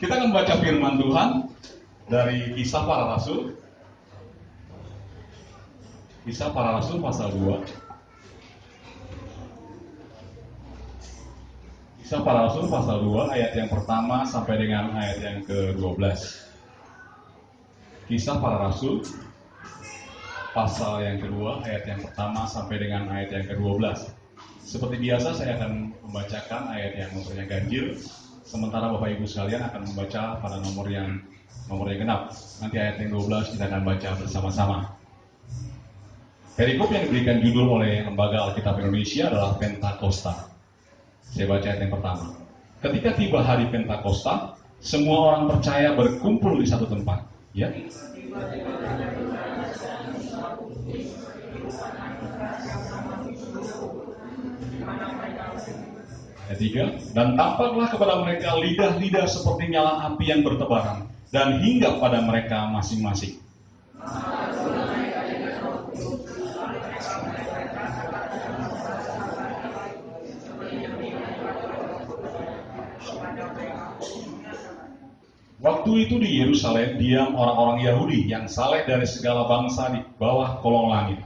Kita akan membaca firman Tuhan dari Kisah Para Rasul. Kisah Para Rasul pasal 2. Kisah Para Rasul pasal 2 ayat yang pertama sampai dengan ayat yang ke-12. Kisah Para Rasul pasal yang kedua ayat yang pertama sampai dengan ayat yang ke-12. Seperti biasa saya akan membacakan ayat yang nomornya ganjil, sementara Bapak Ibu sekalian akan membaca pada nomornya genap. Nanti ayat yang 12 kita akan baca bersama-sama. Perikop yang diberikan judul oleh Lembaga Alkitab Indonesia adalah Pentakosta. Saya baca ayat yang pertama. Ketika tiba hari Pentakosta, semua orang percaya berkumpul di satu tempat. Ya. Ayat 3. Dan tampaklah kepada mereka lidah-lidah seperti nyala api yang bertebaran, dan hinggap pada mereka masing-masing. Waktu itu di Yerusalem diam orang-orang Yahudi yang saleh dari segala bangsa di bawah kolong langit.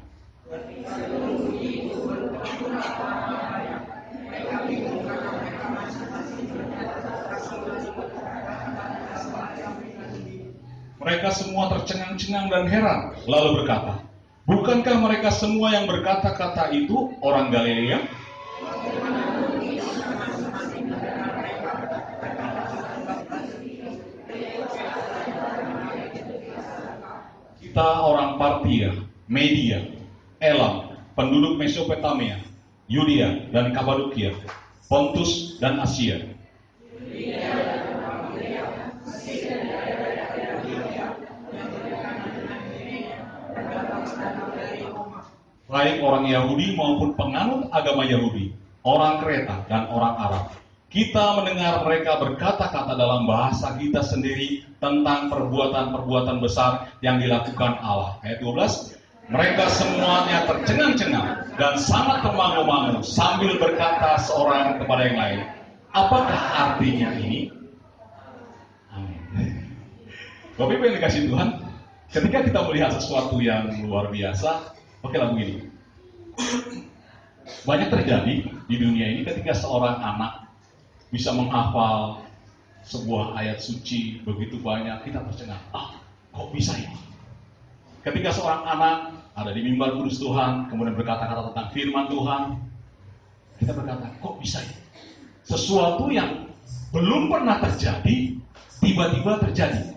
Mereka semua tercengang-cengang dan heran, lalu berkata, bukankah mereka semua yang berkata-kata itu orang Galilea? Kita orang Partia, Media, Elam, penduduk Mesopotamia, Yudea dan Kapadokia, Pontus dan Asia, baik orang Yahudi maupun penganut agama Yahudi, orang Kreta dan orang Arab. Kita mendengar mereka berkata-kata dalam bahasa kita sendiri tentang perbuatan-perbuatan besar yang dilakukan Allah. Ayat 12. Mereka semuanya tercengang-cengang dan sangat termangu-mangu sambil berkata seorang kepada yang lain, apakah artinya ini? Amin. Bapak Ibu yang dikasihi Tuhan, ketika kita melihat sesuatu yang luar biasa, okelah begini. Banyak terjadi di dunia ini ketika seorang anak bisa menghafal sebuah ayat suci begitu banyak, kita tercengang. Kok bisa ini? Ketika seorang anak ada di mimbar kudus Tuhan, kemudian berkata-kata tentang firman Tuhan, kita berkata, kok bisa ini? Sesuatu yang belum pernah terjadi, tiba-tiba terjadi.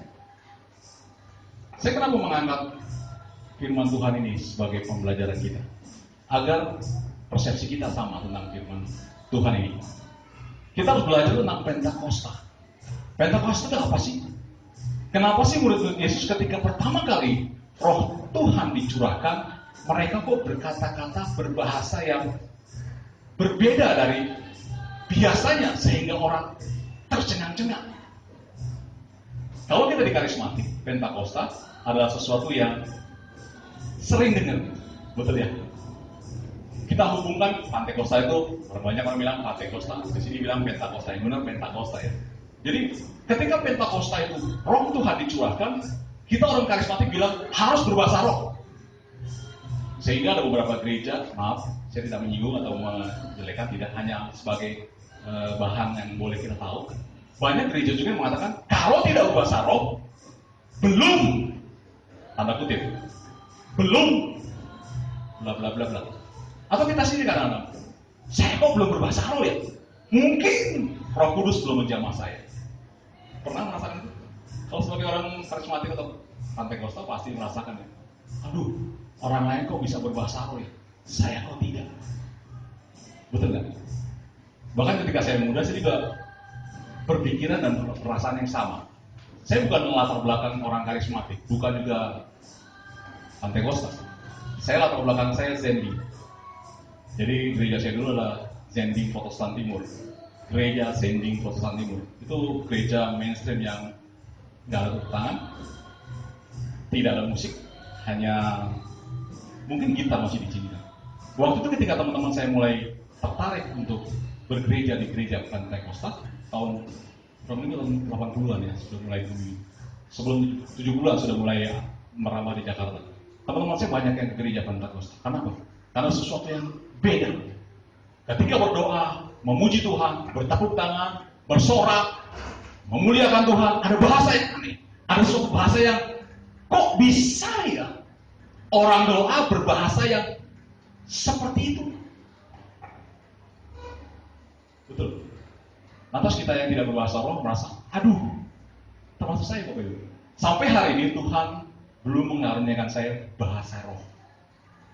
Saya kenapa mengangkat firman Tuhan ini sebagai pembelajaran kita, agar persepsi kita sama tentang firman Tuhan ini. Kita harus belajar tentang Pentakosta. Pentakosta itu apa sih? Kenapa sih murid Yesus ketika pertama kali Roh Tuhan dicurahkan, mereka kok berkata-kata berbahasa yang berbeda dari biasanya sehingga orang tercengang-cengang? Kalau kita di karismatik, Pentakosta adalah sesuatu yang sering dengar, betul ya? Kita hubungkan Pentakosta itu, banyak orang bilang Pentakosta, di sini bilang Pentakosta, yang benar Pentakosta ya. Jadi ketika Pentakosta itu Roh Tuhan dicurahkan, kita orang karismatik bilang harus berbahasa roh. Sehingga ada beberapa gereja, maaf, saya tidak menyinggung atau menjelekkan, tidak hanya sebagai bahan yang boleh kita tahu. Banyak gereja juga yang mengatakan kalau tidak berbahasa roh, belum, tanda kutip, belum bla bla bla bla. Atau kita sini kadang-kadang, saya kok belum berbahasa roh ya? Mungkin Roh Kudus belum menjamah saya. Pernah merasakan itu? Kalau sebagai orang karismatik atau Pentakosta pasti merasakan ya. Aduh, orang lain kok bisa berbahasa roh ya? Saya kok tidak. Betul nggak? Bahkan ketika saya muda, saya juga berpikiran dan perasaan yang sama. Saya bukan melatar belakang orang karismatik, bukan juga Pentakosta. Saya latar belakang saya Zending. Jadi gereja saya dulu adalah Zending Protestan Timur. Gereja Zending Protestan Timur. Itu gereja mainstream yang nggak ada tepuk tangan, tidak ada musik, hanya mungkin gitar masih dicinta. Waktu itu ketika teman-teman saya mulai tertarik untuk bergereja di gereja Pentakosta tahun kurang lebih tahun 80-an ya, sudah mulai booming. Sebelum 7 bulan sudah mulai merambah di Jakarta. Teman-teman saya banyak yang ke gereja Pentakosta. Kenapa? Karena sesuatu yang beda. Ketika berdoa, memuji Tuhan, bertepuk tangan, bersorak, memuliakan Tuhan, ada bahasa yang aneh. Ada suatu bahasa yang kok bisa ya orang doa berbahasa yang seperti itu? Betul. Lantas kita yang tidak berbahasa roh merasa, aduh, termasuk saya Bapak Ibu. Sampai hari ini Tuhan belum mengaruniakan saya bahasa roh.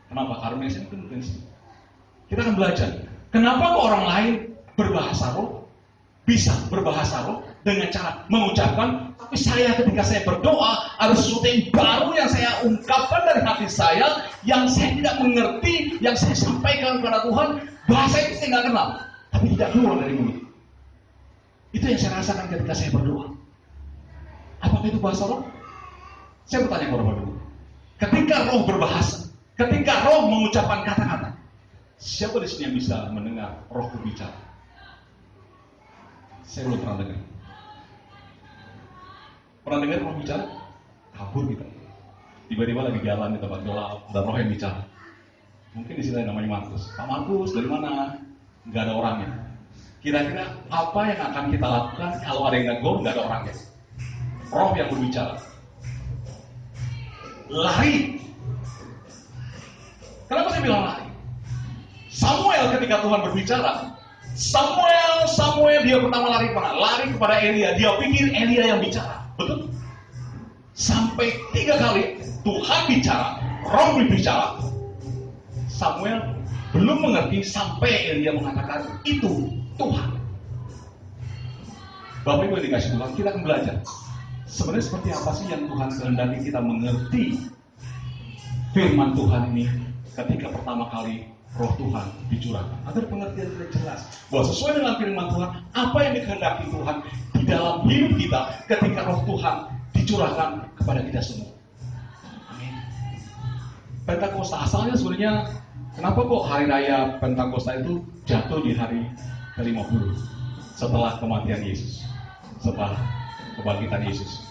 Kenapa? Karena saya itu prinsip. Kita akan belajar. Kenapa kok orang lain berbahasa roh, bisa berbahasa roh dengan cara mengucapkan, tapi saya ketika saya berdoa ada sesuatu yang baru yang saya ungkapkan dari hati saya, yang saya tidak mengerti, yang saya sampaikan kepada Tuhan, bahasa itu saya nggak kenal, tapi tidak keluar dari mulut. Itu yang saya rasakan ketika saya berdoa. Apakah itu bahasa roh? Saya bertanya kepada Bapak Ibu. Ketika roh berbahasa, ketika roh mengucapkan kata-kata, siapa di sini yang bisa mendengar roh berbicara? Saya belum pernah dengar. Pernah dengar roh bicara? Kabur kita. Tiba-tiba lagi jalan di tempat gelap, ada roh yang bicara. Mungkin di sini ada namanya Markus. Pak Markus, dari mana? Nggak ada orangnya. Kira-kira apa yang akan kita lakukan kalau ada yang negur, nggak ada orangnya? Roh yang berbicara. Lari. Kenapa saya bilang lari? Samuel ketika Tuhan berbicara, Samuel dia pertama lari kemana? Lari kepada Elia. Dia pikir Elia yang bicara. Betul? Sampai 3 kali Tuhan bicara, roh berbicara. Samuel belum mengerti sampai Elia mengatakan itu Tuhan. Bapak Ibu yang dikasih Tuhan, kita akan belajar. Sebenarnya seperti apa sih yang Tuhan kehendaki kita mengerti firman Tuhan ini ketika pertama kali roh Tuhan dicurahkan, agar pengertian kita jelas bahwa sesuai dengan firman Tuhan, apa yang dikehendaki Tuhan di dalam hidup kita ketika roh Tuhan dicurahkan kepada kita semua. Amin. Pentakosta asalnya sebenarnya, kenapa kok hari raya Pentakosta itu jatuh di hari ke-50 setelah kematian Yesus, setelah kebangkitan Yesus.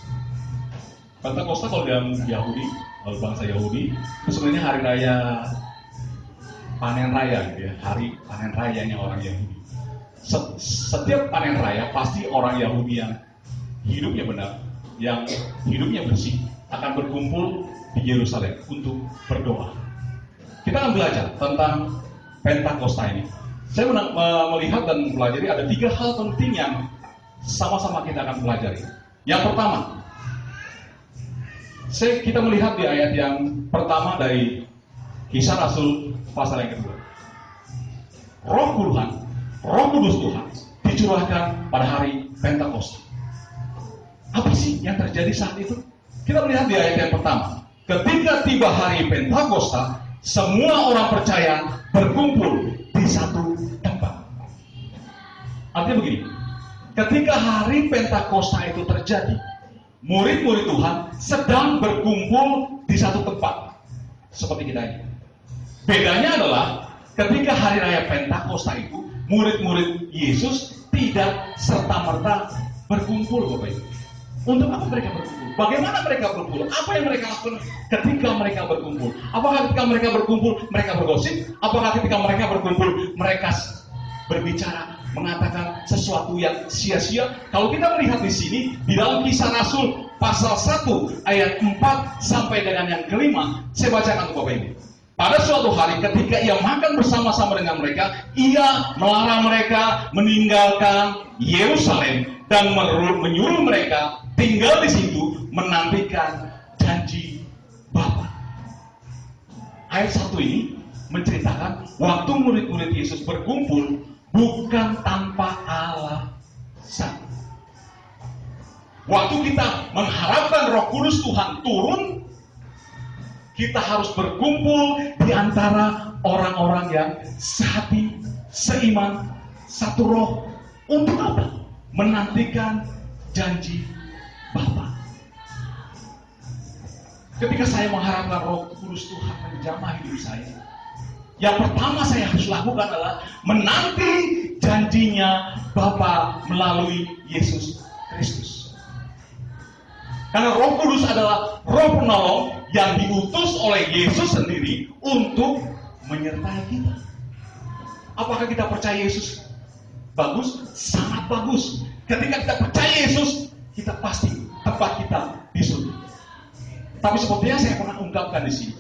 Pentakosta kalau dalam Yahudi, kalau bangsa Yahudi, itu sebenarnya hari raya panen raya gitu ya, hari panen rayanya orang Yahudi. Setiap panen raya pasti orang Yahudi yang hidupnya benar, yang hidupnya bersih akan berkumpul di Yerusalem untuk berdoa. Kita akan belajar tentang Pentakosta ini. Saya melihat dan mempelajari ada 3 hal penting yang sama-sama kita akan pelajari. Yang pertama, kita melihat di ayat yang pertama dari Kisah Rasul pasal yang kedua. Roh Tuhan, Roh Kudus Tuhan dicurahkan pada hari Pentakosta. Apa sih yang terjadi saat itu? Kita melihat di ayat yang pertama. Ketika tiba hari Pentakosta, semua orang percaya berkumpul di satu tempat. Artinya begini, ketika hari Pentakosta itu terjadi, murid-murid Tuhan sedang berkumpul di satu tempat. Seperti kita ini. Bedanya adalah ketika hari raya Pentakosta itu, murid-murid Yesus tidak serta-merta berkumpul, Bapak Ibu. Untuk apa mereka berkumpul? Bagaimana mereka berkumpul? Apa yang mereka lakukan ketika mereka berkumpul? Apakah ketika mereka berkumpul mereka bergosip? Apakah ketika mereka berkumpul mereka berbicara, mengatakan sesuatu yang sia-sia? Kalau kita melihat di sini, di dalam Kisah Rasul pasal 1 ayat 4 sampai dengan yang kelima, saya bacakan untuk Bapak Ibu. Pada suatu hari ketika ia makan bersama-sama dengan mereka, ia melarang mereka meninggalkan Yerusalem dan menyuruh mereka tinggal di situ menantikan janji Bapa. Ayat 1 ini menceritakan waktu murid-murid Yesus berkumpul bukan tanpa alasan. Waktu kita mengharapkan Roh Kudus Tuhan turun, kita harus berkumpul di antara orang-orang yang sehati, seiman, satu roh. Untuk apa? Menantikan janji Bapa. Ketika saya mengharapkan Roh Kudus Tuhan menjamah hidup saya, yang pertama saya harus lakukan adalah menanti janjinya Bapa melalui Yesus Kristus. Karena Roh Kudus adalah Roh penolong yang diutus oleh Yesus sendiri untuk menyertai kita. Apakah kita percaya Yesus bagus? Sangat bagus. Ketika kita percaya Yesus, kita pasti tempat kita di surga. Tapi seperti yang saya pernah ungkapkan di sini,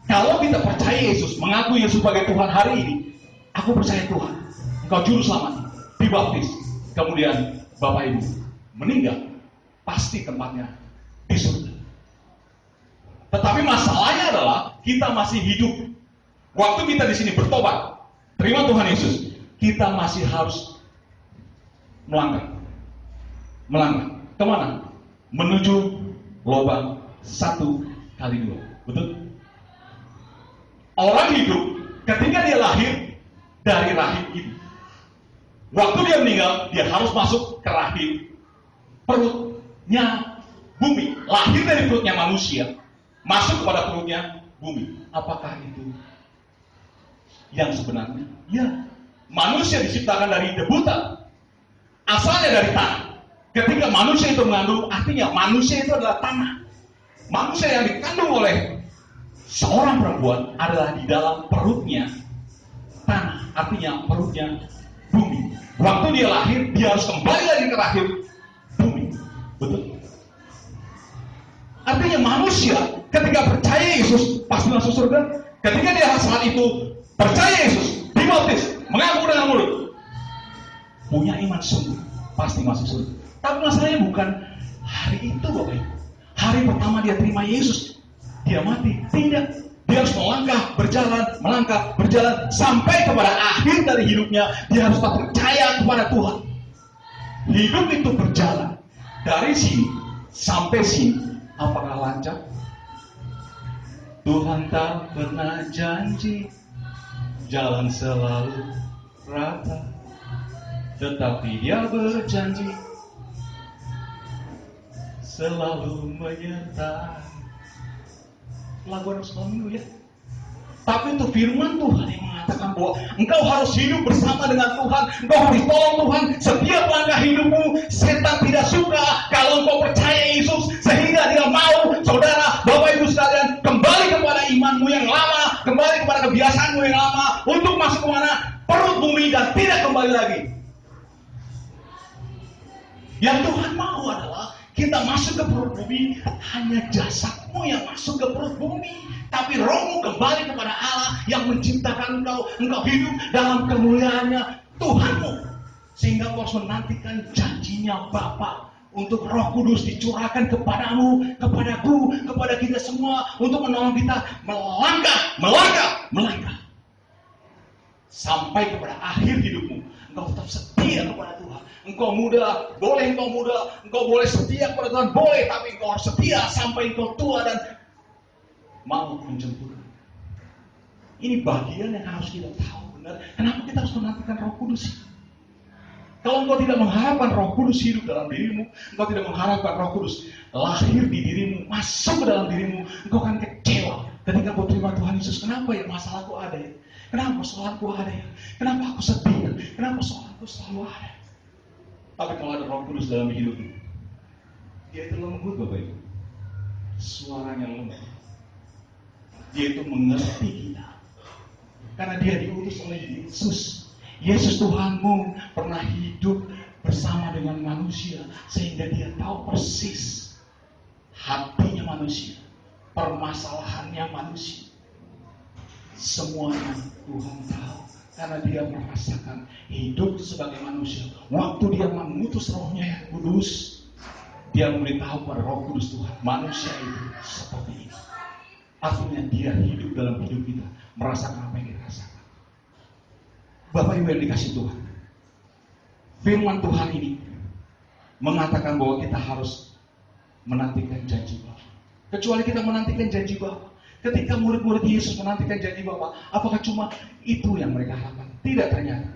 kalau kita percaya Yesus, mengaku Yesus sebagai Tuhan hari ini, aku percaya Tuhan, Engkau juru selamat, dibaptis, kemudian Bapak Ibu meninggal, pasti tempatnya di surga. Tetapi masalahnya adalah kita masih hidup. Waktu kita di sini bertobat, terima Tuhan Yesus, kita masih harus melangkah. Kemana? Menuju lubang 1 kali 2. Betul? Orang hidup ketika dia lahir dari rahim ibu. Waktu dia meninggal, dia harus masuk ke rahim perutnya bumi. Lahir dari perutnya manusia, masuk kepada perutnya bumi. Apakah itu yang sebenarnya? Ya, manusia diciptakan dari debutan, asalnya dari tanah. Ketika manusia itu mengandung, artinya manusia itu adalah tanah. Manusia yang dikandung oleh seorang perempuan adalah di dalam perutnya tanah, artinya perutnya bumi. Waktu dia lahir, dia harus kembali lagi ke rahim bumi. Betul? Artinya manusia ketika percaya Yesus pasti masuk surga. Ketika dia saat itu percaya Yesus, dibaptis, mengaku dengan mulut, punya iman sungguh, pasti masuk surga. Tapi masalahnya bukan hari itu, Bapak Ibu. Hari pertama dia terima Yesus, dia mati. Tidak. Dia harus melangkah, berjalan sampai kepada akhir dari hidupnya. Dia harus percaya kepada Tuhan. Hidup itu berjalan dari sini sampai sini. Apakah lancar? Tuhan tak pernah janji jalan selalu rata, tetapi Dia berjanji selalu menyertai. Lagu anak sekolah minggu ya. Tapi itu firman Tuhan yang mengatakan bahwa engkau harus hidup bersama dengan Tuhan. Engkau harus tolong Tuhan setiap langkah hidupmu. Setan tidak suka kalau engkau percaya Yesus, sehingga dia mau saudara, Bapak Ibu sekalian, kembali kepada imanmu yang lama, kembali kepada kebiasaanmu yang lama, untuk masuk kemana? Perut bumi dan tidak kembali lagi. Yang Tuhan mau adalah kita masuk ke perut bumi, hanya jasadmu yang masuk ke perut bumi, tapi rohmu kembali kepada Allah yang menciptakan engkau. Engkau hidup dalam kemuliaannya Tuhanmu, sehingga kau harus menantikan janjinya Bapa untuk Roh Kudus dicurahkan kepadamu, kepadaku, kepada kita semua, untuk menolong kita melangkah sampai kepada akhir hidupmu. Engkau tetap setia kepada Tuhan. Engkau muda, engkau boleh setia kepada Tuhan, boleh, tapi engkau harus setia sampai engkau tua dan mau menjemput. Ini bagian yang harus kita tahu benar. Kenapa kita harus menantikan Roh Kudus? Kalau engkau tidak mengharapkan Roh Kudus hidup dalam dirimu, engkau tidak mengharapkan Roh Kudus lahir di dirimu, masuk ke dalam dirimu, engkau akan kecewa ketika kau terima Tuhan Yesus. Kenapa ya masalahku ada ya? Kenapa persoalanku ada ya? Kenapa aku sedih? Kenapa persoalanku selalu ada? Tapi kalau ada Roh Kudus dalam hidupmu, dia itu lembut, Bapak Ibu. Suaranya lembut. Dia itu mengerti kita. Karena dia diutus oleh Yesus. Yesus Tuhanmu pernah hidup bersama dengan manusia, sehingga dia tahu persis hatinya manusia, permasalahannya manusia. Semuanya Tuhan tahu, karena dia merasakan hidup sebagai manusia. Waktu dia mengutus Rohnya yang kudus, dia memberitahu pada Roh Kudus Tuhan, manusia itu seperti ini. Artinya dia hidup dalam hidup kita, merasakan apa yang kita rasakan. Bapak Ibu yang dikasih Tuhan, firman Tuhan ini mengatakan bahwa kita harus menantikan janji Bapa. Kecuali kita menantikan janji Bapa. Ketika murid-murid Yesus menantikan janji Bapa, apakah cuma itu yang mereka harapkan? Tidak, ternyata.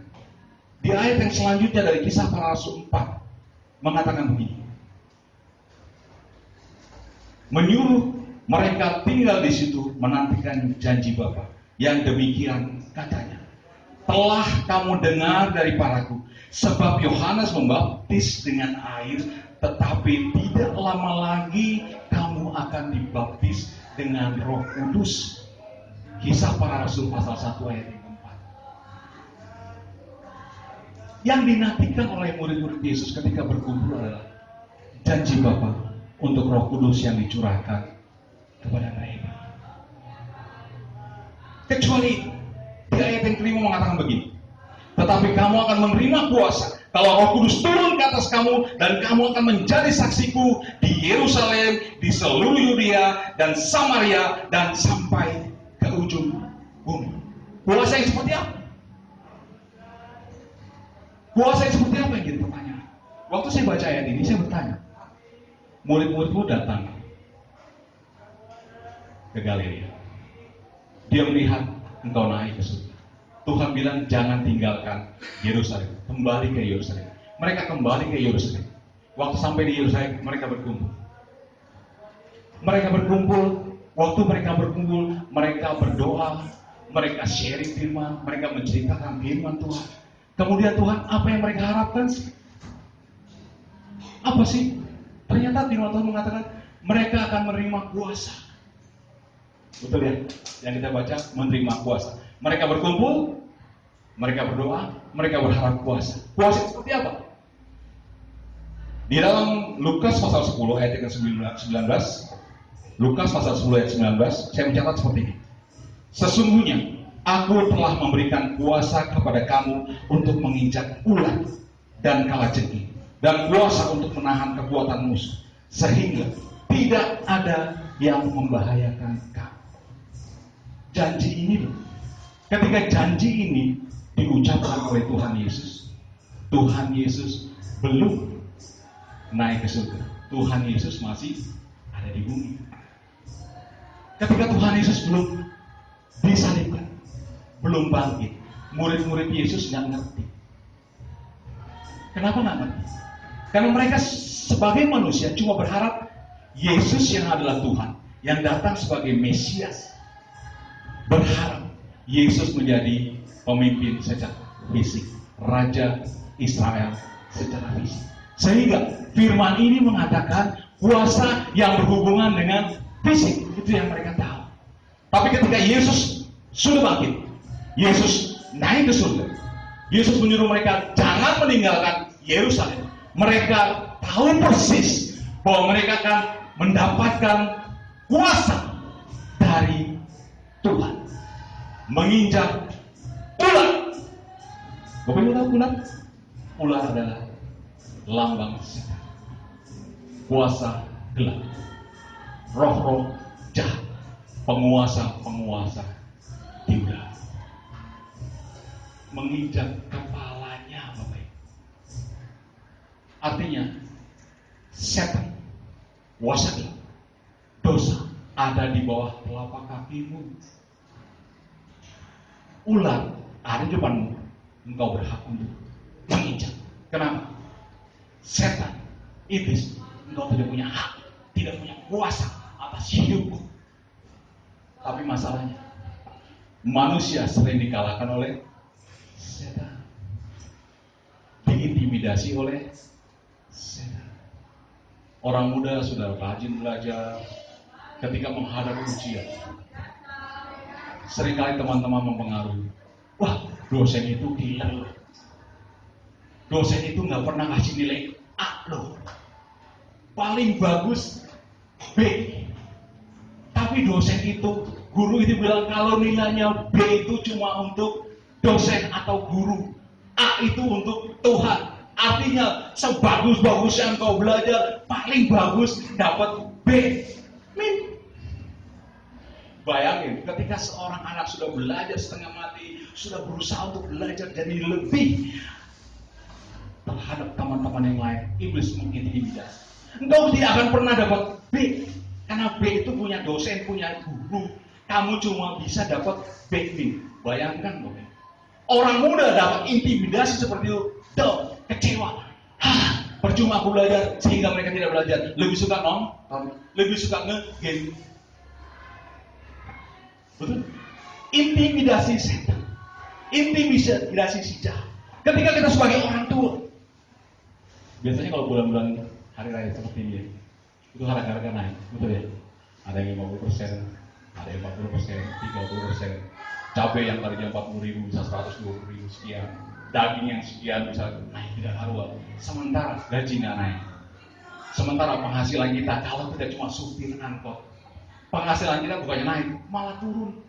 Di ayat yang selanjutnya dari Kisah Para Rasul 4 mengatakan begini. Menyuruh mereka tinggal di situ menantikan janji Bapa. Yang demikian katanya, telah kamu dengar daripadaku, sebab Yohanes membaptis dengan air, tetapi tidak lama lagi kamu akan dibaptis dengan Roh Kudus. Kisah Para Rasul pasal 1 ayat 4. Yang dinantikan oleh murid-murid Yesus ketika berkumpul adalah janji Bapa untuk Roh Kudus yang dicurahkan kepada mereka. Kecuali di ayat yang kelima mengatakan begini, tetapi kamu akan menerima kuasa kalau Roh Kudus turun ke atas kamu, dan kamu akan menjadi saksiku di Yerusalem, di seluruh Yudea dan Samaria, dan sampai ke ujung bumi. Kuasa yang seperti apa? Kuasa yang seperti apa yang jadi pertanyaan? Waktu saya baca ayat ini, saya bertanya, murid-muridmu datang ke Galilea. Dia melihat engkau naik ke surga. Tuhan bilang jangan tinggalkan Yerusalem, kembali ke Yerusalem. Mereka kembali ke Yerusalem. Waktu sampai di Yerusalem, mereka berkumpul. Waktu mereka berkumpul, mereka berdoa, mereka sharing firman, mereka menceritakan firman Tuhan. Kemudian Tuhan, apa yang mereka harapkan sih? Apa sih? Ternyata firman Tuhan mengatakan mereka akan menerima kuasa. Betul ya? Yang kita baca, menerima kuasa. Mereka berkumpul, mereka berdoa, mereka berharap kuasa. Kuasa seperti apa? Di dalam Lukas pasal 10 ayat 19, Lukas pasal 10 ayat 19, saya mencatat seperti ini. Sesungguhnya aku telah memberikan kuasa kepada kamu untuk menginjak ulat dan kalajengking, dan kuasa untuk menahan kekuatan musuh, sehingga tidak ada yang membahayakan kamu. Janji ini loh. Ketika janji ini diucapkan oleh Tuhan Yesus belum naik ke surga. Tuhan Yesus masih ada di bumi. Ketika Tuhan Yesus belum disalibkan, belum bangkit, murid-murid Yesus nggak ngerti. Kenapa nggak ngerti? Karena mereka sebagai manusia cuma berharap Yesus yang adalah Tuhan, yang datang sebagai Mesias, berharap Yesus menjadi pemimpin secara fisik, Raja Israel secara fisik. Sehingga firman ini mengatakan kuasa yang berhubungan dengan fisik, itu yang mereka tahu. Tapi ketika Yesus sudah bangkit, Yesus naik ke surga, Yesus menyuruh mereka jangan meninggalkan Yerusalem. Mereka tahu persis bahwa mereka akan mendapatkan kuasa dari Tuhan, menginjak ular. Bapak tahu ular? Ular adalah lambang setan, kuasa gelap, roh-roh jahat, penguasa-penguasa di udara. Menginjak kepalanya, Bapak. Artinya setan, kuasa gelap, dosa ada di bawah telapak kakimu. Ular ada di depanmu, engkau berhak untuk menginjak. Kenapa? Setan, iblis, engkau tidak punya hak, tidak punya kuasa atas hidupmu. Tapi masalahnya, manusia sering dikalahkan oleh setan, diintimidasi oleh setan. Orang muda sudah rajin belajar, ketika menghadapi ujian, seringkali teman-teman mempengaruhi. Wah, dosen itu gila loh. Dosen itu nggak pernah kasih nilai A loh. Paling bagus B. Tapi dosen itu, guru itu bilang kalau nilainya B itu cuma untuk dosen atau guru, A itu untuk Tuhan. Artinya sebagus-bagusnya engkau belajar, paling bagus dapat B. Bayangin, ketika seorang anak sudah belajar setengah mati, sudah berusaha untuk belajar jadi lebih terhadap teman-teman yang lain, iblis mengintimidasi. Engkau tidak akan pernah dapat B, karena B itu punya dosen, punya guru. Kamu cuma bisa dapat B. Bayangkan, orang muda dapat intimidasi seperti itu, kecewa. Percuma aku belajar, sehingga mereka tidak belajar. Lebih suka nonton, lebih suka nge-game. Betul? Intimidasi setan. intimidasi si jahat. Ketika kita sebagai orang tua, biasanya kalau bulan-bulan hari raya seperti ini, itu harga-harga naik, betul ya? Ada yang 50%, ada yang 40%, 30%. Cabai yang tadinya 40.000 bisa 120.000 sekian. Daging yang sekian bisa naik tidak karuan. Sementara gaji nggak naik. Sementara penghasilan kita, kalau kita cuma supir angkot, penghasilan kita bukannya naik, malah turun.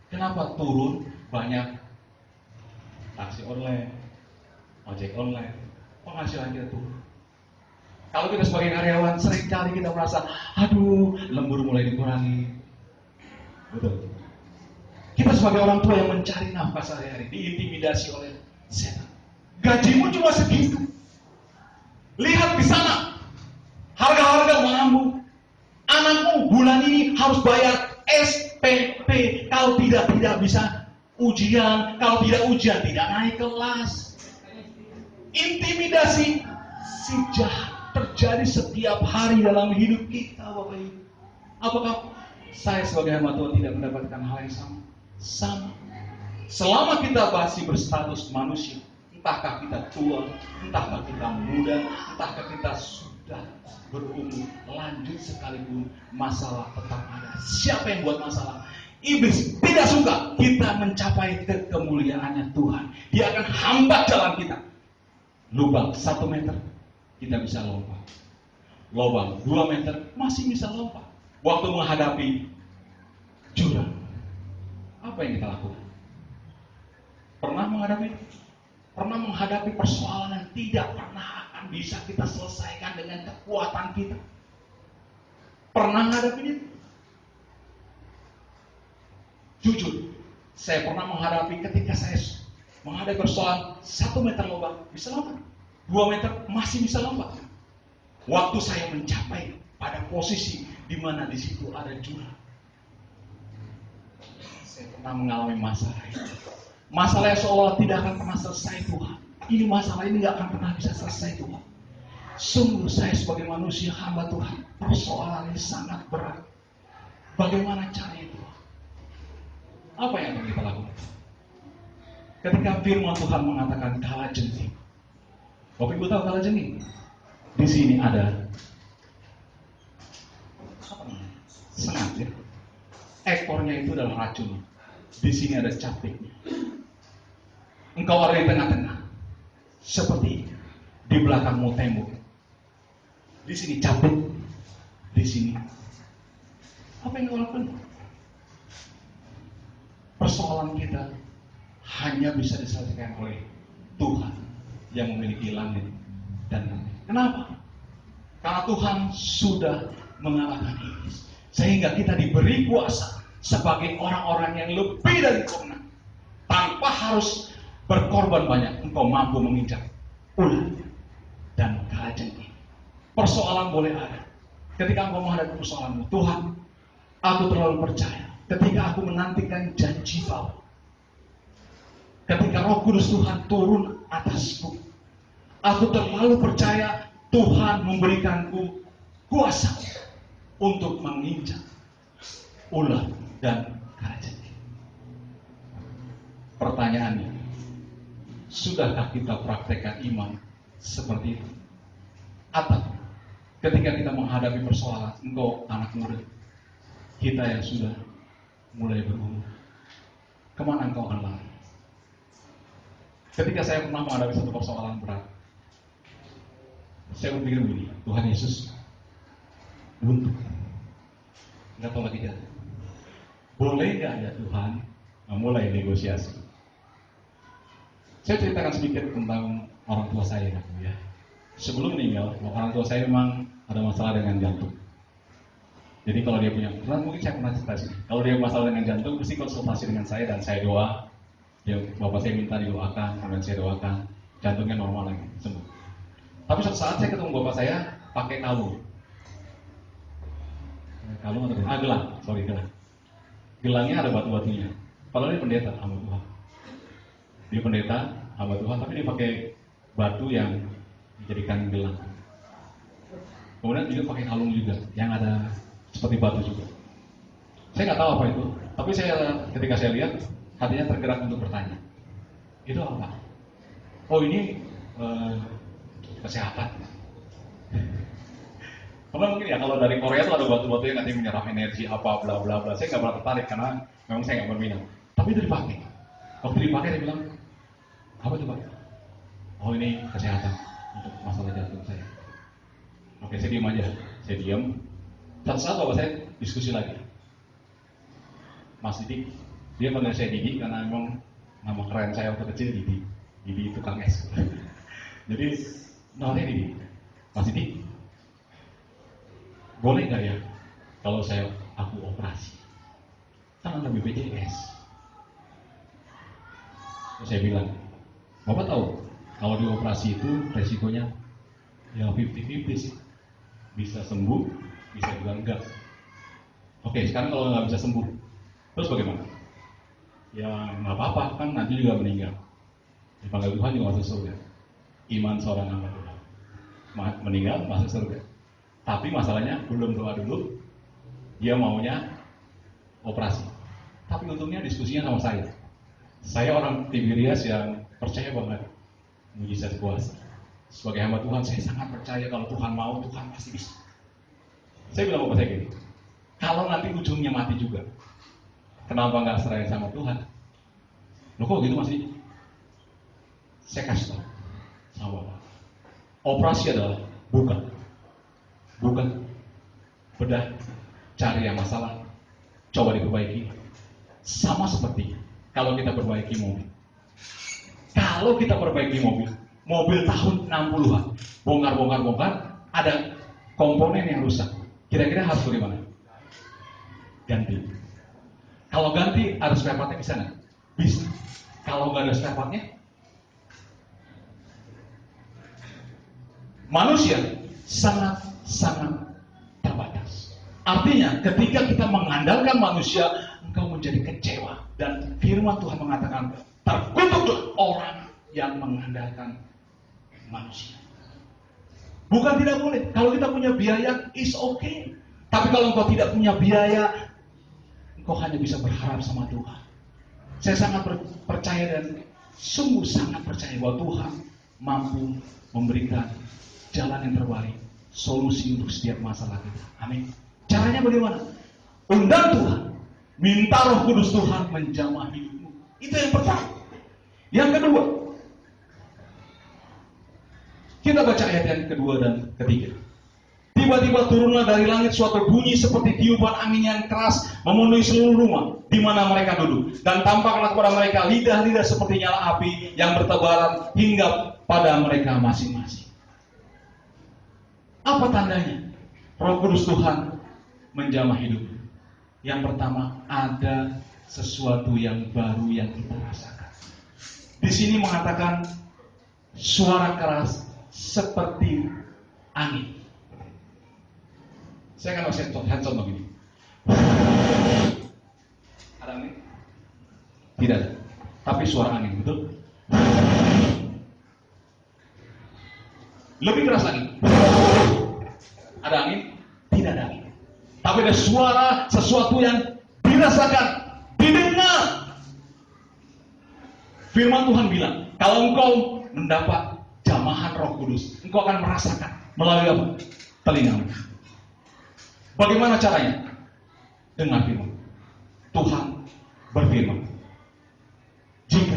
Kenapa turun? Banyak taksi online, ojek online, penghasilan kita turun. Kalau kita sebagai karyawan, seringkali kita merasa, aduh, lembur mulai dikurangi. Betul. Kita sebagai orang tua yang mencari nafkah sehari-hari, diintimidasi oleh setan. Gajimu cuma segitu. Lihat di sana, harga-harga melambung. Anakmu bulan ini harus bayar SPP. Kalau tidak bisa ujian. Kalau tidak ujian, tidak naik kelas. Intimidasi si jahat terjadi setiap hari dalam hidup kita, Bapak Ibu. Apakah saya sebagai hamba Tuhan tidak mendapatkan hal yang sama? Sama. Selama kita masih berstatus manusia, entahkah kita tua, entahkah kita muda, entahkah kita sudah berumur lanjut sekalipun, masalah tetap ada. Siapa yang buat masalah? Iblis tidak suka kita mencapai kemuliaannya Tuhan. Dia akan hambat jalan kita. Lubang 1 meter, kita bisa lompat. Lubang 2 meter, masih bisa lompat. Waktu menghadapi jurang, apa yang kita lakukan? Pernah menghadapi persoalan yang tidak pernah akan bisa kita selesaikan dengan kekuatan kita. Pernah menghadapi itu? Jujur, saya pernah menghadapi ketika saya menghadapi persoalan 1 meter lubang, bisa lompat. 2 meter, masih bisa lompat. Waktu saya mencapai pada posisi di mana di situ ada jurang, saya pernah mengalami masalah itu. Masalah yang seolah tidak akan pernah selesai Tuhan. Ini masalah ini nggak akan pernah bisa selesai Tuhan. Sungguh saya sebagai manusia hamba Tuhan, persoalan ini sangat berat. Bagaimana caranya Tuhan? Apa yang akan kita lakukan? Ketika firman Tuhan mengatakan kala jengking. Bapak Ibu tahu kala jengking? Di sini ada sengat ya. Ekornya itu adalah racun. Di sini ada capitnya. Engkau ada di tengah-tengah. Seperti di belakangmu tembok. Di sini capit. Di sini. Apa yang kau lakukan? Persoalan kita hanya bisa diselesaikan oleh Tuhan yang memiliki langit dan bumi. Kenapa? Karena Tuhan sudah mengalahkan iblis. Sehingga kita diberi kuasa sebagai orang-orang yang lebih dari kemenang. Tanpa harus berkorban banyak, engkau mampu menginjak ular dan kalajengking. Persoalan boleh ada. Ketika engkau menghadapi persoalanmu, Tuhan, aku terlalu percaya. Ketika aku menantikan janji Bapa, ketika Roh Kudus Tuhan turun atasku, aku terlalu percaya Tuhan memberikanku kuasa untuk menginjak ular dan kalajengking. Pertanyaannya, sudahkah kita praktekkan iman seperti itu? Atau ketika kita menghadapi persoalan, engkau anak muda, kita yang sudah mulai berumur, kemana engkau akan lari? Ketika saya pernah menghadapi satu persoalan berat, saya berpikir begini, Tuhan Yesus buntu, nggak tahu lagi jalan. Boleh nggak ya Tuhan mulai negosiasi? Saya ceritakan sedikit tentang orang tua saya ya. Sebelum meninggal, orang tua saya memang ada masalah dengan jantung. Jadi kalau dia punya, mungkin saya pernah cerita sih. Kalau dia masalah dengan jantung, pasti konsultasi dengan saya dan saya doa. Ya, bapak saya minta didoakan, kemudian saya doakan, jantungnya normal lagi, sembuh. Tapi suatu saat saya ketemu bapak saya pakai kalung. Kalung atau gelang, gelang. Gelangnya ada batu-batunya. Padahal dia pendeta, hamba Tuhan. Dia pendeta, hamba Tuhan, tapi dia pakai batu yang dijadikan gelang. Kemudian juga pakai kalung juga, yang ada seperti batu juga. Saya nggak tahu apa itu, tapi ketika saya lihat, hatinya tergerak untuk bertanya. Itu apa? Oh ini kesehatan. Karena mungkin ya kalau dari Korea tuh ada batu-batu yang nanti menyerap energi apa bla bla bla. Saya nggak pernah tertarik karena memang saya nggak berminat. Tapi itu dipakai. Waktu dipakai dia bilang, apa itu Pak? Oh ini kesehatan untuk masalah jantung saya. Oke, saya diam aja. Saya diam. Satu saat bapak saya diskusi lagi. Mas Didi, dia panggil saya Didi karena memang nama keren saya waktu kecil Didi. Didi tukang es. Jadi namanya Didi. Mas Didi, boleh nggak ya kalau aku operasi? Kan ada BPJS. Terus saya bilang, Bapak tahu kalau dioperasi itu resikonya ya 50-50 sih. Bisa sembuh, bisa juga enggak. Oke, sekarang kalau nggak bisa sembuh, terus bagaimana? Ya nggak apa-apa, kan nanti juga meninggal. Dipanggil Tuhan juga masuk surga. Iman seorang hamba Tuhan. Meninggal masuk surga. Tapi masalahnya belum doa dulu, dia maunya operasi. Tapi untungnya diskusinya sama saya. Saya orang Tiberias yang percaya banget mujizat kuasa. Sebagai hamba Tuhan, saya sangat percaya kalau Tuhan mau, Tuhan pasti bisa. Saya bilang sama saya gini, kalau nanti ujungnya mati juga, kenapa nggak serahin sama Tuhan? Loh kok gitu masih? Saya kasih tahu sama Bapak. Operasi adalah bukan bedah, cari yang masalah, coba diperbaiki. Sama seperti kalau kita perbaiki mobil. Kalau kita perbaiki mobil tahun 60-an, bongkar, ada komponen yang rusak. Kira-kira harus bagaimana? Ganti. Kalau ganti, ada spare partnya bisa nggak? Bisa. Kalau nggak ada spare partnya, manusia sangat terbatas. Artinya, ketika kita mengandalkan manusia, engkau menjadi kecewa. Dan firman Tuhan mengatakan, terkutuklah orang yang mengandalkan manusia. Bukan tidak boleh. Kalau kita punya biaya, is okay. Tapi kalau engkau tidak punya biaya, engkau hanya bisa berharap sama Tuhan. Saya sangat percaya dan sungguh sangat percaya bahwa Tuhan mampu memberikan jalan yang terbaik, solusi untuk setiap masalah kita. Amin. Caranya bagaimana? Undang Tuhan, minta Roh Kudus Tuhan menjamah hidupmu. Itu yang pertama. Yang kedua, kita baca ayat yang kedua dan ketiga. Tiba-tiba turunlah dari langit suatu bunyi seperti tiupan angin yang keras memenuhi seluruh rumah di mana mereka duduk. Dan tampaklah kepada mereka lidah-lidah seperti nyala api yang bertebaran hingga pada mereka masing-masing. Apa tandanya? Roh Kudus Tuhan menjamah hidupmu. Yang pertama, ada sesuatu yang baru yang kita rasakan. Di sini mengatakan suara keras seperti angin. Saya akan kasih contoh begini. Ada angin? Tidak ada. Tapi suara angin, betul? Lebih keras lagi. Ada angin? Tidak ada angin. Tapi ada suara sesuatu yang dirasakan, didengar. Firman Tuhan bilang, kalau engkau mendapat jamahan Roh Kudus, engkau akan merasakan melalui apa? Telingamu. Bagaimana caranya? Dengar firman. Tuhan berfirman, jika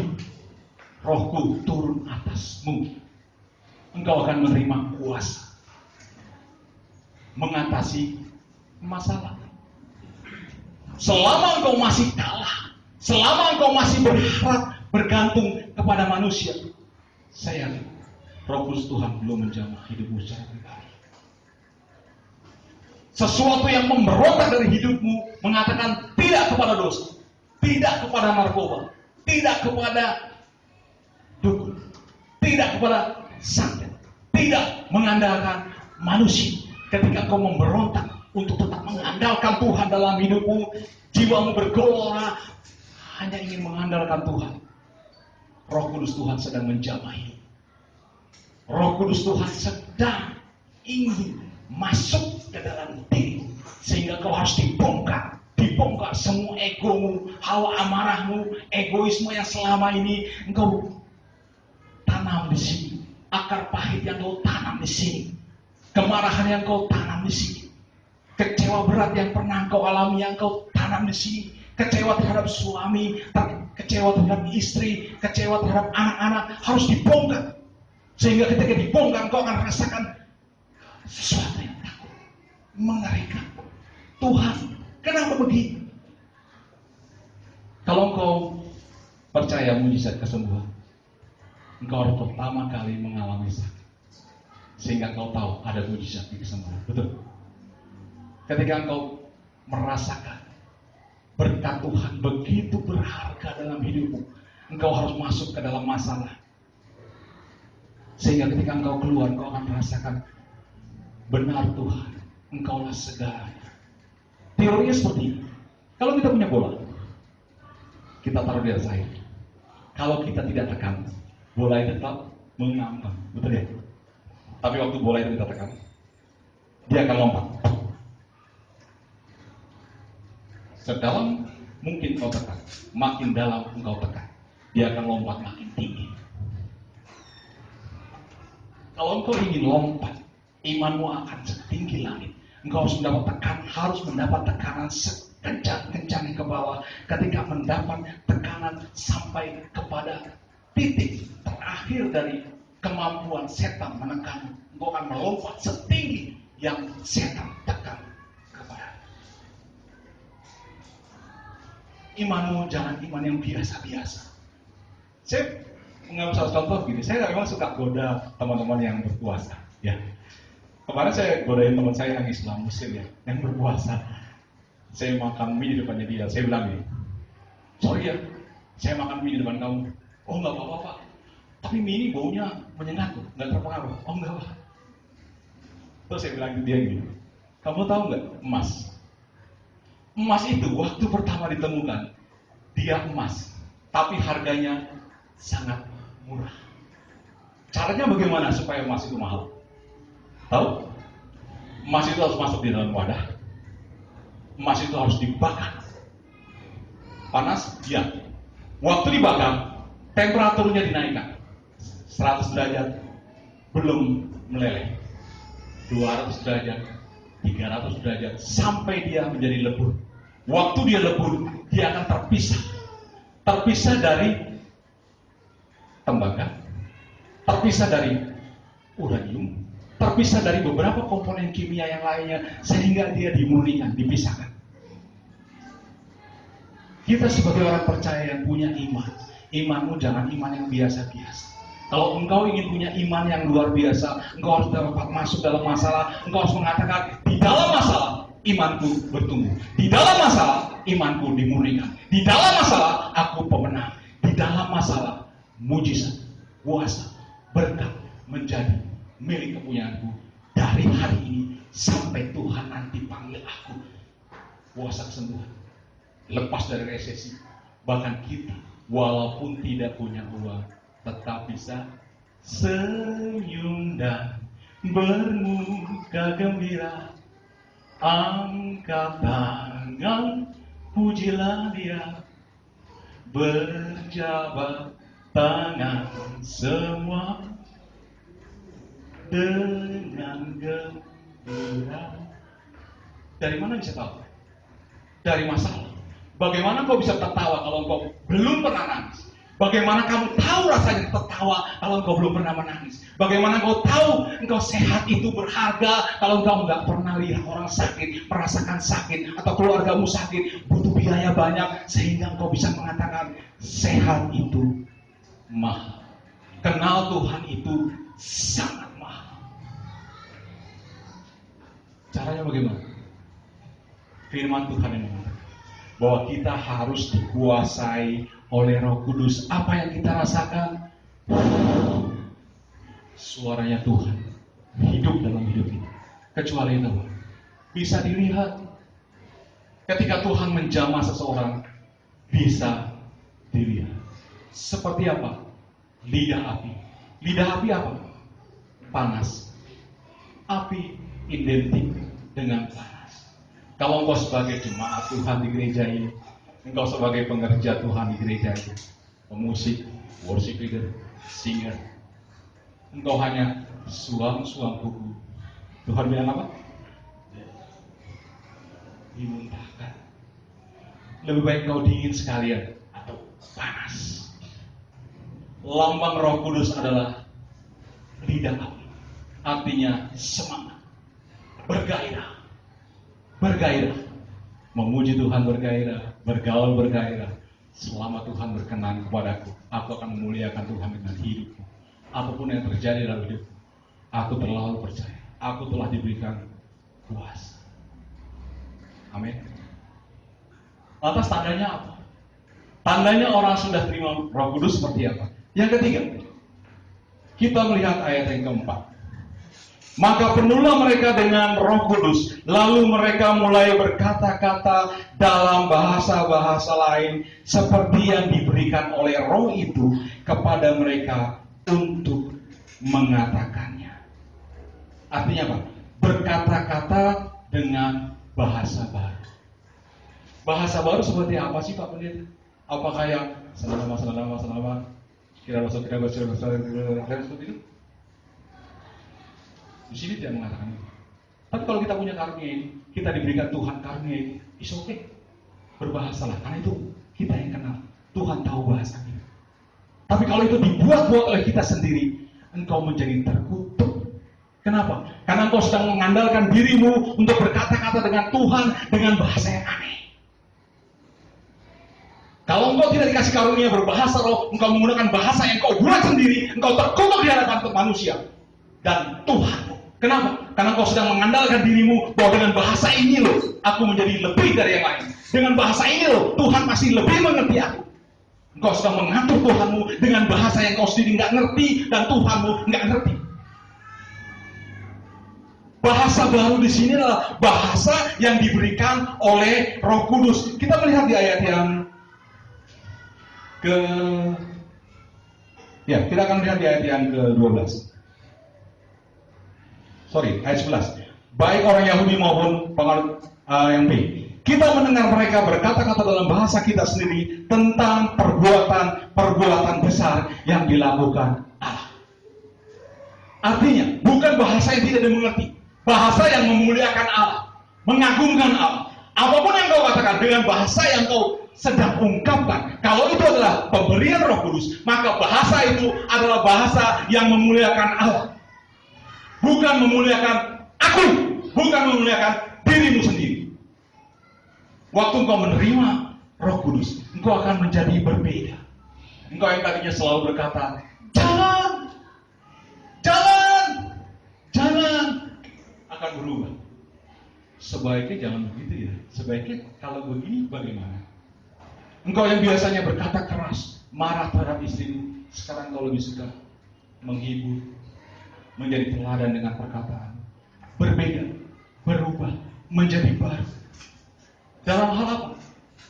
Rohku turun atasmu, engkau akan menerima kuasa mengatasi masalah. Selama engkau masih kalah, selama engkau masih berharap bergantung kepada manusia, saya yakin Roh Kudus Tuhan belum menjamah hidupmu secara pribadi. Sesuatu yang memberontak dari hidupmu mengatakan tidak kepada dosa, tidak kepada narkoba, tidak kepada dukun, tidak kepada santet, tidak mengandalkan manusia. Ketika kau memberontak untuk tetap mengandalkan Tuhan dalam hidupmu, jiwamu bergelora hanya ingin mengandalkan Tuhan, Roh Kudus Tuhan sedang menjamah hidup. Roh Kudus Tuhan sedang ingin masuk ke dalam diri, sehingga kau harus dibongkar dibongkar semua egomu, hawa amarahmu, egoisme yang selama ini engkau tanam di sini. Akar pahit yang kau tanam di sini. Kemarahan yang kau tanam di sini. Kecewa berat yang pernah kau alami yang kau tanam di sini. Kecewa terhadap suami, kecewa terhadap istri, kecewa terhadap anak-anak harus dibongkar. Sehingga ketika dibongkar kau akan rasakan sesuatu yang takut, mengerikan. Tuhan, kenapa begini? Kalau engkau percaya mujizat kesembuhan, engkau harus pertama kali mengalami sakit, sehingga engkau tahu ada mujizat di kesembuhan. Betul? Ketika engkau merasakan berkat Tuhan begitu berharga dalam hidupmu, engkau harus masuk ke dalam masalah. Sehingga ketika engkau keluar, engkau akan merasakan benar Tuhan, engkaulah segalanya. Teorinya seperti ini. Kalau kita punya bola, kita taruh di atas air. Kalau kita tidak tekan, bola itu tetap mengambang. Betul ya? Tapi waktu bola itu kita tekan, dia akan lompat. Sedalam mungkin kau tekan, makin dalam engkau tekan, dia akan lompat makin tinggi. Kalau engkau ingin lompat, imanmu akan setinggi langit. Engkau harus mendapat tekanan sekencang-kencang ke bawah. Ketika mendapat tekanan sampai kepada titik terakhir dari kemampuan setan menekan, engkau akan melompat setinggi yang setan tekan kepada. Imanmu jangan iman yang biasa-biasa. Saya mengambil salah contoh gini, saya memang suka goda teman-teman yang berpuasa, ya. Kemarin saya godain teman saya yang Islam Muslim ya, yang berpuasa. Saya makan mie di depannya dia, saya bilang gini, sorry ya, saya makan mie di depan kamu. Oh nggak apa-apa Pak, tapi mie ini baunya menyengat tuh, nggak terpengaruh. Oh nggak Pak. Terus saya bilang ke dia gini, kamu tahu nggak emas? Emas itu waktu pertama ditemukan, dia emas, tapi harganya sangat murah. Caranya bagaimana supaya emas itu mahal? Tahu? Emas itu harus masuk di dalam wadah. Emas itu harus dibakar. Panas? Ya. Waktu dibakar, temperaturnya dinaikkan 100 derajat, belum meleleh. 200 derajat, 300 derajat, sampai dia menjadi lebur. Waktu dia lebur, dia akan terpisah. Terpisah dari tembaga, terpisah dari uranium, terpisah dari beberapa komponen kimia yang lainnya, sehingga dia dimurnikan, dipisahkan. Kita sebagai orang percaya yang punya iman, imanmu jangan iman yang biasa-biasa. Kalau engkau ingin punya iman yang luar biasa, engkau harus dapat masuk dalam masalah. Engkau harus mengatakan, di dalam masalah imanku bertumbuh, di dalam masalah imanku dimurnikan, di dalam masalah aku pemenang, di dalam masalah mujizat, kuasa, berkat menjadi milik kepunyaanku dari hari ini sampai Tuhan nanti panggil aku. Kuasa kesembuhan, lepas dari resesi. Bahkan kita walaupun tidak punya uang, tetap bisa senyum dan bermuka gembira. Angkat tangan, pujilah Dia, berjabat tangan semua dengan gembira. Dari mana bisa tahu? Dari masalah. Bagaimana kau bisa tertawa kalau kau belum pernah nangis? Bagaimana kamu tahu rasanya tertawa kalau engkau belum pernah menangis? Bagaimana kau tahu engkau sehat itu berharga kalau engkau nggak pernah lihat orang sakit, merasakan sakit, atau keluargamu sakit, butuh biaya banyak, sehingga engkau bisa mengatakan sehat itu mahal. Kenal Tuhan itu sangat mahal. Caranya bagaimana? Firman Tuhan yang mengatakan bahwa kita harus dikuasai oleh Roh Kudus. Apa yang kita rasakan? Suaranya Tuhan hidup dalam hidup kita. Kecuali itu bisa dilihat. Ketika Tuhan menjamah seseorang, bisa dilihat. Seperti apa? Lidah api. Lidah api apa? Panas. Api identik dengan panas. Kalau engkau sebagai jemaat Tuhan di gereja ini, engkau sebagai pengerja Tuhan di gereja ini, pemusik, worship leader, singer, engkau hanya suam-suam buku. Tuhan bilang apa? Dimuntahkan. Lebih baik kau dingin sekalian atau panas. Lambang Roh Kudus adalah lidah api. Artinya semangat, bergairah, bergairah, memuji Tuhan bergairah, bergaul bergairah. Selama Tuhan berkenan kepadaku, aku akan memuliakan Tuhan dengan hidupku. Apapun yang terjadi dalam hidupku, aku terlalu percaya, aku telah diberikan kuasa. Amin. Lantas tandanya apa? Tandanya orang sudah terima Roh Kudus seperti apa? Yang ketiga, kita melihat ayat yang keempat. Maka penuhlah mereka dengan Roh Kudus, lalu mereka mulai berkata-kata dalam bahasa-bahasa lain seperti yang diberikan oleh Roh itu kepada mereka untuk mengatakannya. Artinya apa? Berkata-kata dengan bahasa baru. Bahasa baru seperti apa sih Pak Pendeta? Apakah yang senama, kira seperti itu? Di sini tidak mengatakan itu. Tapi kalau kita punya karunia ini, kita diberikan Tuhan karunia ini, it's okay. Berbahasalah, karena itu kita yang kenal. Tuhan tahu bahasa kita. Tapi kalau itu dibuat-buat oleh kita sendiri, engkau menjadi terkutuk. Kenapa? Karena engkau sedang mengandalkan dirimu untuk berkata-kata dengan Tuhan dengan bahasa yang aneh. Kalau engkau tidak dikasih karunia berbahasa roh, engkau menggunakan bahasa yang engkau buat sendiri, engkau terkutuk di hadapan manusia dan Tuhan. Kenapa? Karena engkau sedang mengandalkan dirimu bahwa dengan bahasa ini loh, aku menjadi lebih dari yang lain. Dengan bahasa ini loh, Tuhan masih lebih mengerti aku. Engkau sedang mengatur Tuhanmu dengan bahasa yang kau sendiri nggak ngerti dan Tuhanmu nggak ngerti. Bahasa baru di sini adalah bahasa yang diberikan oleh Roh Kudus. Kita melihat di ayat yang kita akan melihat di ayat yang ke-12. Ayat 11. Baik orang Yahudi maupun penganut yang B. Kita mendengar mereka berkata-kata dalam bahasa kita sendiri tentang perbuatan besar yang dilakukan Allah. Artinya, bukan bahasa yang tidak dimengerti, bahasa yang memuliakan Allah, mengagungkan Allah. Apapun yang kau katakan dengan bahasa yang kau sedang ungkapkan, kalau itu adalah pemberian Roh Kudus, maka bahasa itu adalah bahasa yang memuliakan Allah. Bukan memuliakan aku, bukan memuliakan dirimu sendiri. Waktu engkau menerima Roh Kudus, engkau akan menjadi berbeda. Engkau yang tadinya selalu berkata, jangan, akan berubah. Sebaiknya jangan begitu ya. Sebaiknya kalau begini bagaimana? Engkau yang biasanya berkata keras, marah terhadap istrimu, sekarang kau lebih suka menghibur, menjadi teladan dengan perkataan. Berbeda, berubah, menjadi baru. Dalam hal apa?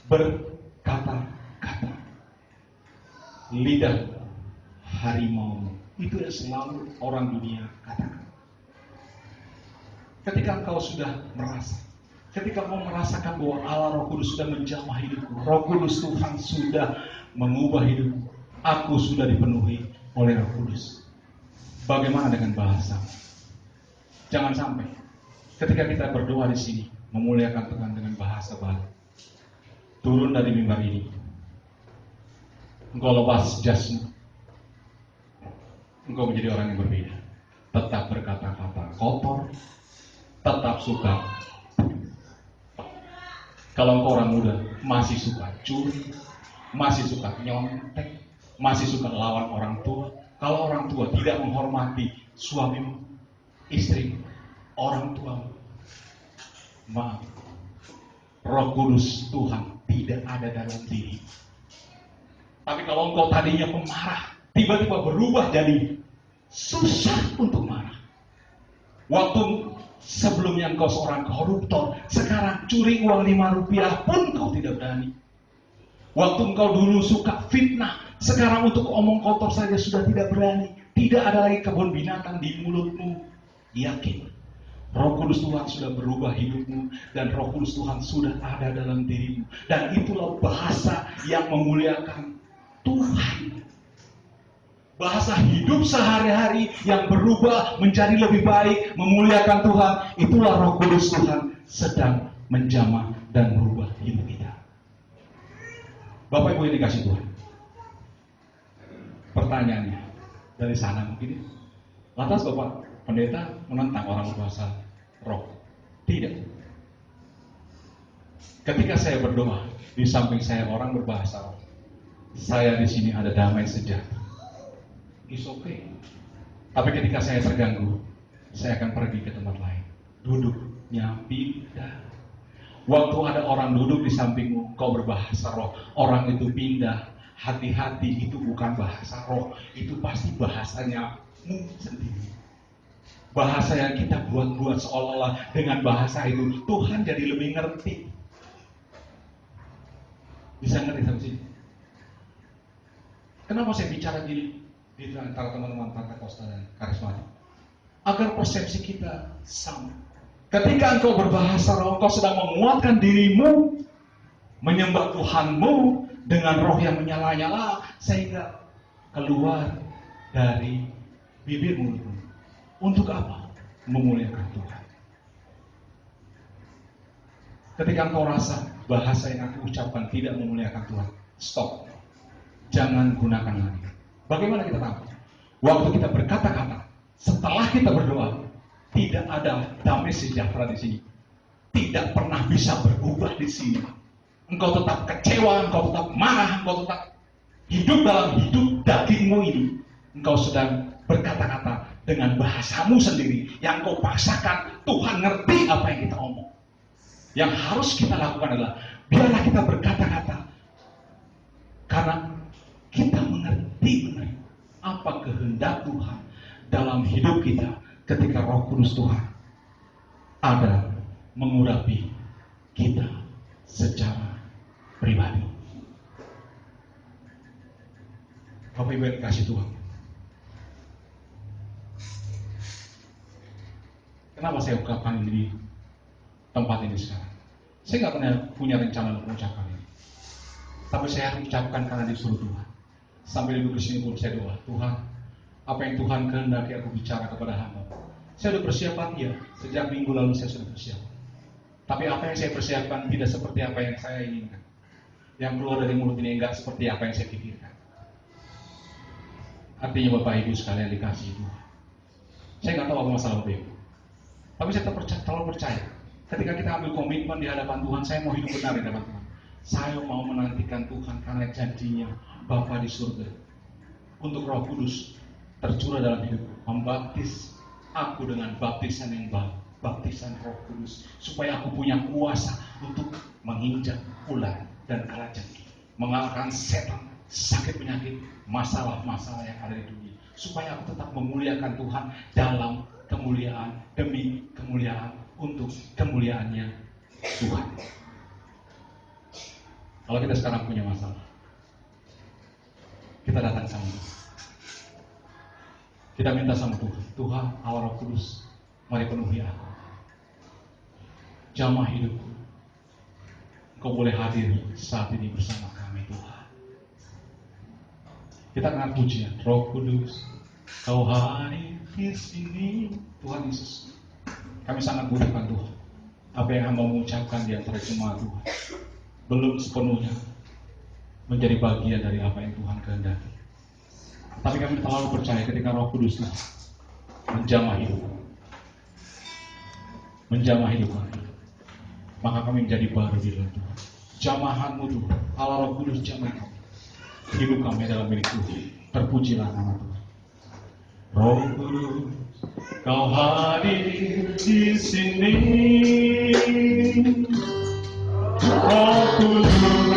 Berkata-kata. Lidah harimau, itu yang selalu orang dunia katakan. Ketika engkau sudah merasa, ketika kau merasakan bahwa Allah Roh Kudus sudah menjamah hidupku, Roh Kudus Tuhan sudah mengubah hidupku, aku sudah dipenuhi oleh Roh Kudus. Bagaimana dengan bahasa? Jangan sampai ketika kita berdoa di sini memuliakan Tuhan dengan bahasa baru, turun dari mimbar ini, engkau lepas jasmu, engkau menjadi orang yang berbeda. Tetap berkata-kata kotor, tetap suka. Kalau engkau orang muda masih suka curi, masih suka nyontek, masih suka lawan orang tua. Kalau orang tua tidak menghormati suamimu, istrimu, orang tuamu, maaf, Roh Kudus Tuhan tidak ada dalam diri. Tapi kalau engkau tadinya pemarah, tiba-tiba berubah jadi susah untuk marah. Waktu sebelumnya engkau seorang koruptor, sekarang curi uang 5 rupiah pun kau tidak berani. Waktu engkau dulu suka fitnah, sekarang untuk omong kotor saja sudah tidak berani. Tidak ada lagi kebun binatang di mulutmu. Yakin Roh Kudus Tuhan sudah berubah hidupmu, dan Roh Kudus Tuhan sudah ada dalam dirimu. Dan itulah bahasa yang memuliakan Tuhan. Bahasa hidup sehari-hari yang berubah menjadi lebih baik, memuliakan Tuhan. Itulah Roh Kudus Tuhan sedang menjamah dan merubah hidup kita. Bapak Ibu yang dikasih Tuhan, pertanyaannya dari sana mungkin, lantas Bapak Pendeta menentang orang berbahasa roh? Tidak. Ketika saya berdoa, di samping saya orang berbahasa roh, saya di sini ada damai sejahtera. It's okay. Tapi ketika saya terganggu, saya akan pergi ke tempat lain. Duduknya pindah. Waktu ada orang duduk di sampingmu, kau berbahasa roh, orang itu pindah. Hati-hati, itu bukan bahasa roh, itu pasti bahasanya sendiri. Bahasa yang kita buat-buat seolah-olah dengan bahasa itu Tuhan jadi lebih ngerti. Bisa ngerti sampai sini? Kenapa saya bicara di antara teman-teman Pentakosta dan Karismatik? Agar persepsi kita sama. Ketika engkau berbahasa roh, engkau sedang menguatkan dirimu, menyembah Tuhanmu dengan roh yang menyala-nyala, sehingga keluar dari bibir mulutmu. Untuk apa? Memuliakan Tuhan. Ketika engkau rasa bahasa yang aku ucapkan tidak memuliakan Tuhan, stop. Jangan gunakan lagi. Bagaimana kita tahu? Waktu kita berkata-kata, setelah kita berdoa, tidak ada damai sejahtera di sini. Tidak pernah bisa berubah di sini. Engkau tetap kecewa, engkau tetap marah, engkau tetap hidup dalam hidup dagingmu ini. Engkau sedang berkata-kata dengan bahasamu sendiri yang kau paksakan. Tuhan ngerti apa yang kita omong. Yang harus kita lakukan adalah biarlah kita berkata-kata karena kita mengerti benar apa kehendak Tuhan dalam hidup kita ketika Roh Kudus Tuhan ada mengurapi kita secara pribadi. Bapak Ibu yang dikasih Tuhan, kenapa saya ungkapkan ini di tempat ini sekarang? Saya nggak pernah punya rencana untuk mengucapkan ini, tapi saya ucapkan karena disuruh Tuhan. Sambil duduk di sini pun saya doa, Tuhan, apa yang Tuhan kehendaki aku bicara kepada hamba. Saya sudah persiapan, ya. Sejak minggu lalu saya sudah persiapan. Tapi apa yang saya persiapkan tidak seperti apa yang saya inginkan. Yang keluar dari mulut ini enggak seperti apa yang saya pikirkan. Artinya Bapak Ibu sekalian dikasih Tuhan, saya nggak tahu apa masalah Bapak Ibu, tapi saya terlalu percaya. Ketika kita ambil komitmen di hadapan Tuhan, saya mau hidup benar di hadapan Tuhan. Saya mau menantikan Tuhan karena janjinya Bapa di surga untuk Roh Kudus tercurah dalam hidupku, membaptis aku dengan baptisan yang baru, baptisan Roh Kudus, supaya aku punya kuasa untuk menginjak ular dan kalajengking, mengalahkan setan, sakit penyakit, masalah-masalah yang ada di dunia, supaya aku tetap memuliakan Tuhan dalam kemuliaan demi kemuliaan untuk kemuliaannya Tuhan. Kalau kita sekarang punya masalah, kita datang sama Tuhan. Kita minta sama Tuhan, Tuhan Allah Roh Kudus, mari penuhi aku, jamah hidupku. Engkau boleh hadir saat ini bersama kami Tuhan. Kita akan pujian, Roh Kudus, Kau hadir di sini. Tuhan Yesus, kami sangat butuhkan Tuhan. Apa yang hamba mengucapkan di antara jemaat Tuhan belum sepenuhnya menjadi bagian dari apa yang Tuhan kehendaki. Tapi kami terlalu percaya ketika Roh Kudus Tuhan menjamah hidup kami, maka kami menjadi baru di dalam Tuhan. Jamahanmu Tuhan, Allah Roh Kudus jamah kami. Hidup kami dalam milik Tuhan. Terpujilah nama Tuhan. Roh Kudus, Kau hadir di sini. Roh Kudus,